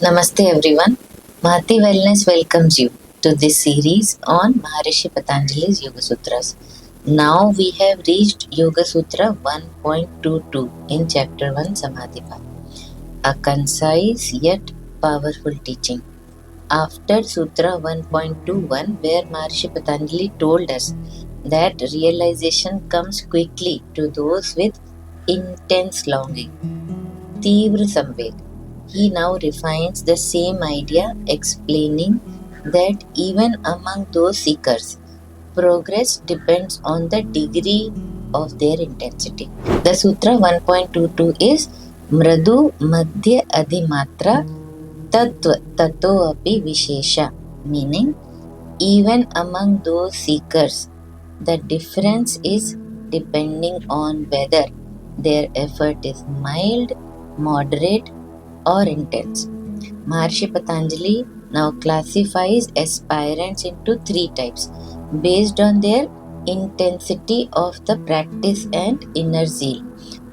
Namaste everyone. Mahati Wellness welcomes you to this series on Maharishi Patanjali's Yoga Sutras. Now we have reached Yoga Sutra 1.22 in Chapter 1 Samadhi Path, a concise yet powerful teaching. After Sutra 1.21, where Maharishi Patanjali told us that realization comes quickly to those with intense longing, Tivra Samveg, he now refines the same idea, explaining that even among those seekers, progress depends on the degree of their intensity. The Sutra 1.22 is Mradu Madhya Adhimatra Tattva Tato Api Vishesha, meaning even among those seekers, the difference is depending on whether their effort is mild, moderate, or intense. Maharishi Patanjali now classifies aspirants into three types based on their intensity of the practice and inner zeal.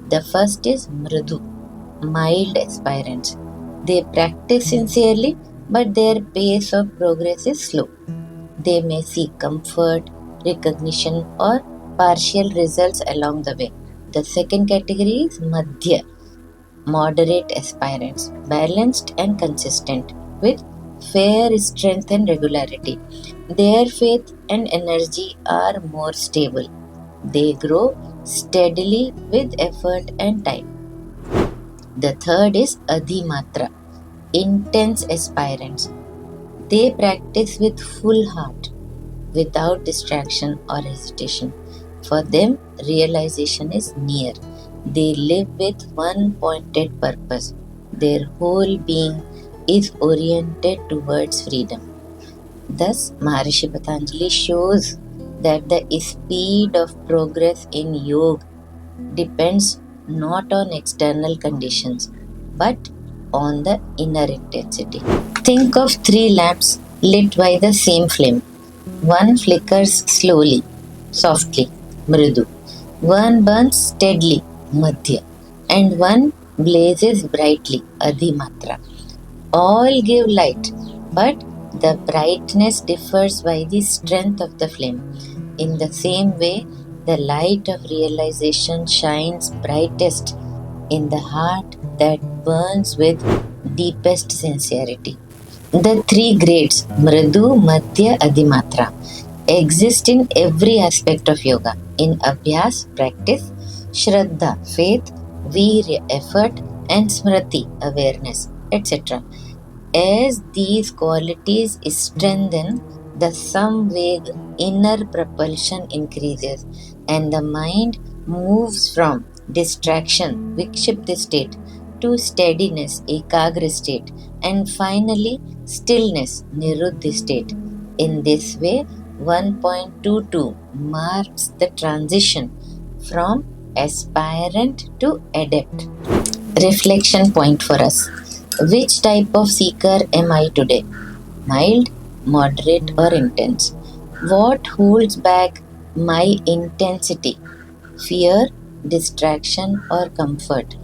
The first is Mridu, mild aspirants. They practice sincerely, but their pace of progress is slow. They may seek comfort, recognition, or partial results along the way. The second category is Madhya, moderate aspirants, balanced and consistent, with fair strength and regularity. Their faith and energy are more stable. They grow steadily with effort and time. The third is Adhimatra, intense aspirants. They practice with full heart, without distraction or hesitation. For them, realization is near. They live with one pointed purpose. Their whole being is oriented towards freedom. Thus, Maharishi Patanjali shows that the speed of progress in yoga depends not on external conditions but on the inner intensity. Think of three lamps lit by the same flame. One flickers slowly, softly, mridu. One burns steadily, madhya. And one blazes brightly, adhimatra. All give light, but the brightness differs by the strength of the flame. In the same way, the light of realization shines brightest in the heart that burns with deepest sincerity. The three grades, Mridu, Madhya, Adhimatra, exist in every aspect of yoga. In Abhyas, practice, Shraddha, faith, Virya, effort, and Smriti, awareness, etc. As these qualities strengthen, the samveg, inner propulsion increases, and the mind moves from distraction, vikshipta state, to steadiness, ekagra state, and finally stillness, niruddha state. In this way, 1.22 marks the transition from aspirant to adept. Reflection point for us. Which type of seeker am I today? Mild, moderate, or intense? What holds back my intensity? Fear, distraction, or comfort?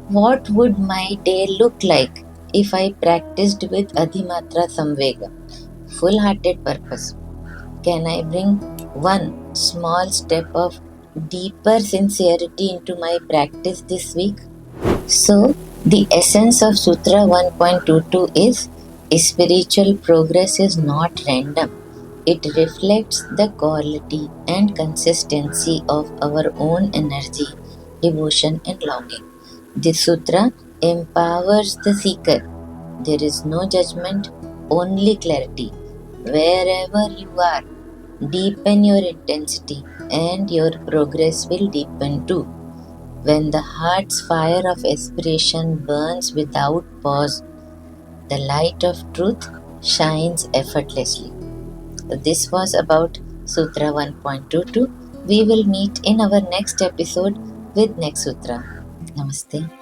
What would my day look like if I practiced with Adhimatra Samvega? Full hearted purpose. Can I bring one small step of deeper sincerity into my practice this week? So, the essence of Sutra 1.22 is spiritual progress is not random. It reflects the quality and consistency of our own energy, devotion, and longing. This sutra empowers the seeker. There is no judgment, only clarity. Wherever you are, deepen your intensity and your progress will deepen too. When the heart's fire of aspiration burns without pause, the light of truth shines effortlessly. This was about Sutra 1.22. We will meet in our next episode with next Sutra. Namaste.